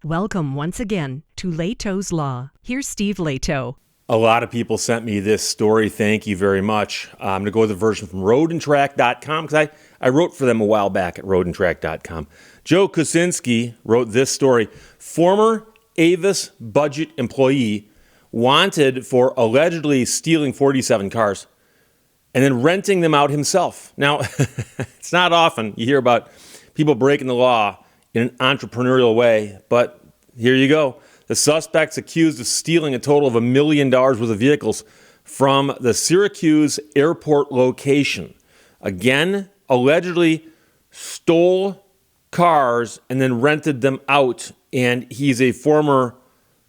Welcome once again to Lehto's Law. Here's Steve Lehto. A lot of people sent me this story. Thank you very much. I'm going to go with the version from roadandtrack.com because I wrote for them a while back at roadandtrack.com. Joe Kosinski wrote this story. Former Avis budget employee wanted for allegedly stealing 47 cars and then renting them out himself. Now, it's not often you hear about people breaking the law in an entrepreneurial way, but here you go. The suspect's accused of stealing a total of $1 million worth of vehicles from the Syracuse airport location. Again, allegedly stole cars and then rented them out, and he's a former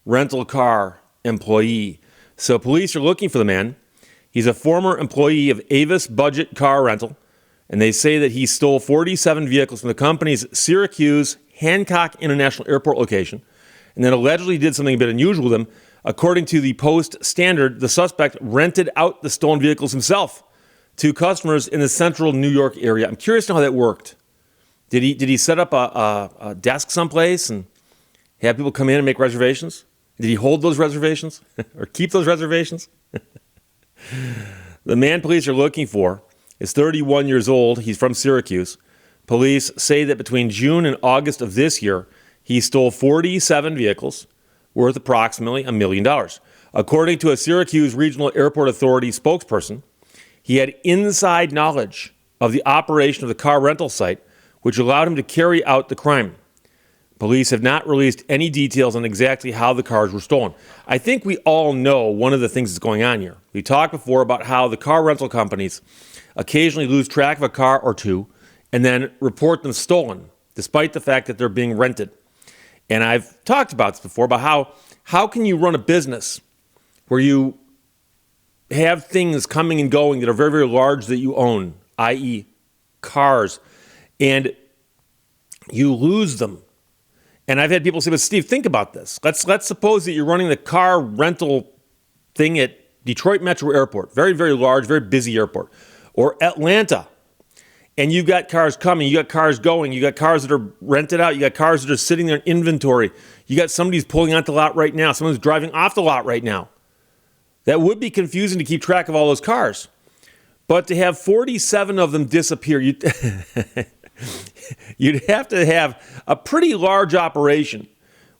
rental car employee. So police are looking for the man. He's a former employee of Avis Budget Car Rental, and they say that he stole 47 vehicles from the company's Syracuse Hancock International Airport location, and then allegedly did something a bit unusual with them. According to the Post-Standard, the suspect rented out the stolen vehicles himself to customers in the central New York area. I'm curious to know how that worked. Did he set up a desk someplace and have people come in and make reservations? Did he hold those reservations or keep those reservations? The man police are looking for is 31 years old. He's from Syracuse. Police say that between June and August of this year, he stole 47 vehicles worth approximately $1 million. According to a Syracuse Regional Airport Authority spokesperson, he had inside knowledge of the operation of the car rental site, which allowed him to carry out the crime. Police have not released any details on exactly how the cars were stolen. I think we all know one of the things that's going on here. We talked before about how the car rental companies occasionally lose track of a car or two and then report them stolen, despite the fact that they're being rented. And I've talked about this before, about how can you run a business where you have things coming and going that are very, very large that you own, i.e. cars, and you lose them. And I've had people say, but Steve, think about this. Let's suppose that you're running the car rental thing at Detroit Metro Airport, very, very large, very busy airport, or Atlanta. And you've got cars coming, you got cars going, you got cars that are rented out, you got cars that are sitting there in inventory. You got somebody who's pulling onto the lot right now, someone who's driving off the lot right now. That would be confusing to keep track of all those cars. But to have 47 of them disappear, you'd have to have a pretty large operation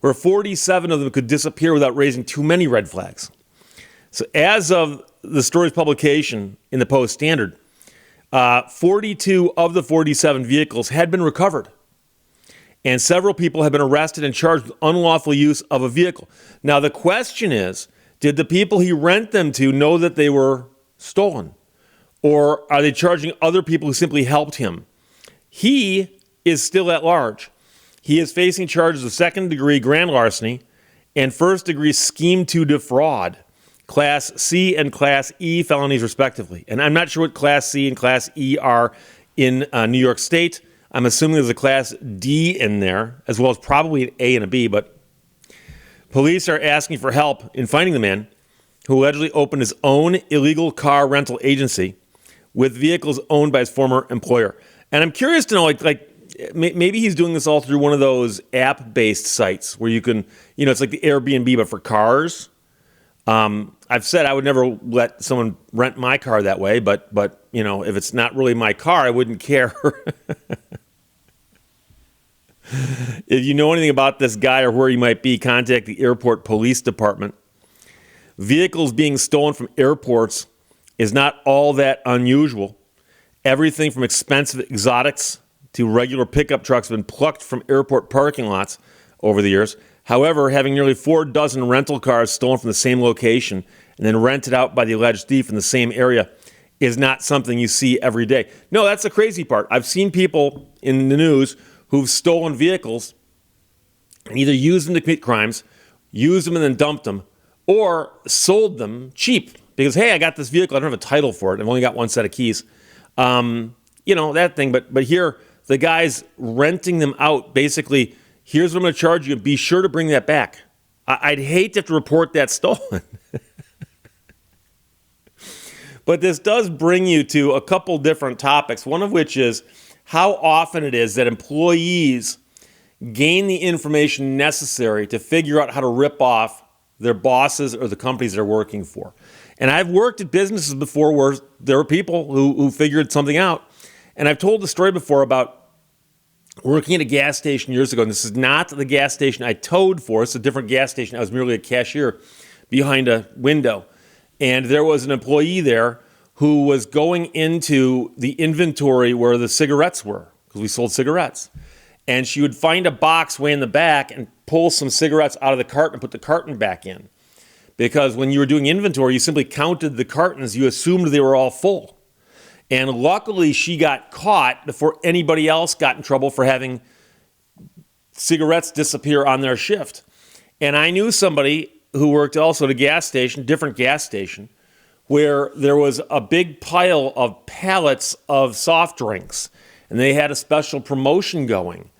where 47 of them could disappear without raising too many red flags. So as of the story's publication in the Post-Standard, 42 of the 47 vehicles had been recovered, and several people have been arrested and charged with unlawful use of a vehicle. Now, the question is, did the people he rent them to know that they were stolen? Or are they charging other people who simply helped him? He is still at large. He is facing charges of second-degree grand larceny and first-degree scheme to defraud, Class C and Class E felonies, respectively. And I'm not sure what Class C and Class E are in New York State. I'm assuming there's a Class D in there, as well as probably an A and a B. But police are asking for help in finding the man who allegedly opened his own illegal car rental agency with vehicles owned by his former employer. And I'm curious to know, maybe he's doing this all through one of those app-based sites where you can, it's like the Airbnb, but for cars. I've said I would never let someone rent my car that way, but if it's not really my car, I wouldn't care. If you know anything about this guy or where he might be, contact the airport police department. Vehicles being stolen from airports is not all that unusual. Everything from expensive exotics to regular pickup trucks have been plucked from airport parking lots over the years. However, having nearly 4 dozen rental cars stolen from the same location and then rented out by the alleged thief in the same area is not something you see every day. No, that's the crazy part. I've seen people in the news who've stolen vehicles and either used them to commit crimes, used them and then dumped them, or sold them cheap because, hey, I got this vehicle, I don't have a title for it, I've only got one set of keys. That thing. But here, the guy's renting them out. Basically, here's what I'm going to charge you. Be sure to bring that back. I'd hate to have to report that stolen. But this does bring you to a couple different topics, one of which is how often it is that employees gain the information necessary to figure out how to rip off their bosses or the companies they're working for. And I've worked at businesses before where there were people who figured something out. And I've told the story before about working at a gas station years ago. And this is not the gas station I towed for. It's a different gas station. I was merely a cashier behind a window. And there was an employee there who was going into the inventory where the cigarettes were, because we sold cigarettes. And she would find a box way in the back and pull some cigarettes out of the carton and put the carton back in. Because when you were doing inventory, you simply counted the cartons. You assumed they were all full. And luckily, she got caught before anybody else got in trouble for having cigarettes disappear on their shift. And I knew somebody who worked also at a gas station, different gas station, where there was a big pile of pallets of soft drinks. And they had a special promotion going.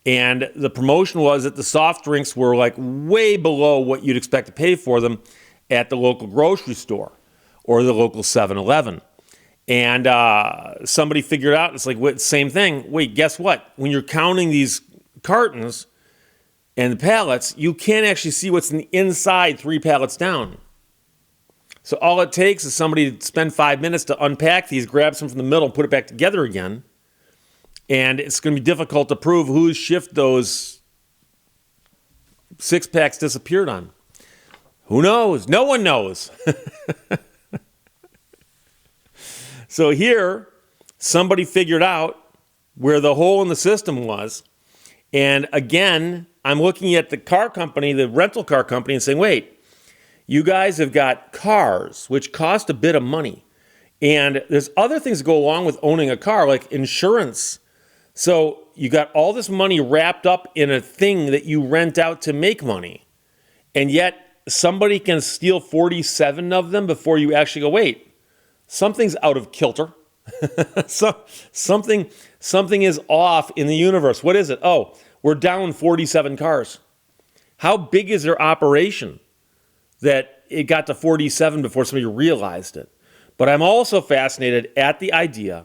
And the promotion was that the soft drinks were like way below what you'd expect to pay for them at the local grocery store or the local 7-Eleven. And somebody figured out, it's like, same thing. Wait, guess what? When you're counting these cartons and the pallets, you can't actually see what's in the inside 3 pallets down. So all it takes is somebody to spend 5 minutes to unpack these, grab some from the middle, and put it back together again. And it's going to be difficult to prove whose shift those 6-packs disappeared on. Who knows? No one knows. So here, somebody figured out where the hole in the system was. And again, I'm looking at the car company, the rental car company, and saying, wait, you guys have got cars, which cost a bit of money. And there's other things that go along with owning a car, like insurance. So you got all this money wrapped up in a thing that you rent out to make money. And yet somebody can steal 47 of them before you actually go, wait, something's out of kilter. Something is off in the universe. What is it? Oh, we're down 47 cars. How big is their operation that it got to 47 before somebody realized it? But I'm also fascinated at the idea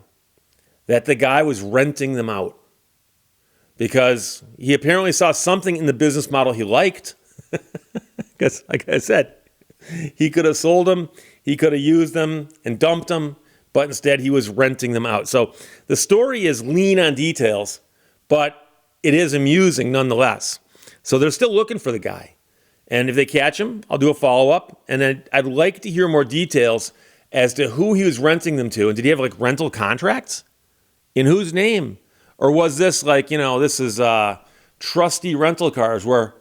that the guy was renting them out because he apparently saw something in the business model he liked. Because, like I said, he could have sold them, he could have used them and dumped them, but instead he was renting them out. So the story is lean on details, but it is amusing nonetheless. So they're still looking for the guy. And if they catch him, I'll do a follow-up. And then I'd like to hear more details as to who he was renting them to. And did he have like rental contracts? In whose name? Or was this like, this is trusty rental cars where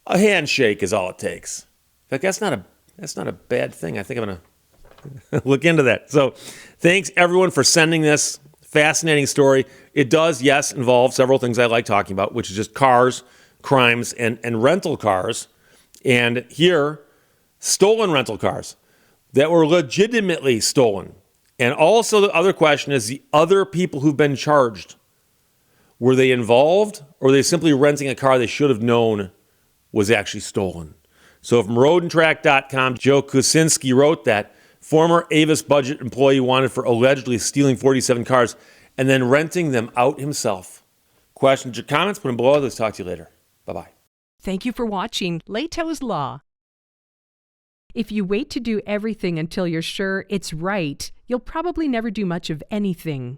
a handshake is all it takes? In fact, that's not a bad thing. I think I'm going to look into that. So thanks, everyone, for sending this fascinating story. It does, yes, involve several things I like talking about, which is just cars, crimes, and rental cars. And here, stolen rental cars that were legitimately stolen. And also the other question is the other people who've been charged. Were they involved, or were they simply renting a car they should have known was actually stolen? So from roadandtrack.com, Joe Kucinski wrote that former Avis Budget employee wanted for allegedly stealing 47 cars and then renting them out himself. Questions or comments? Put them below. Let's talk to you later. Bye-bye. Thank you for watching Lehto's Law. If you wait to do everything until you're sure it's right, you'll probably never do much of anything.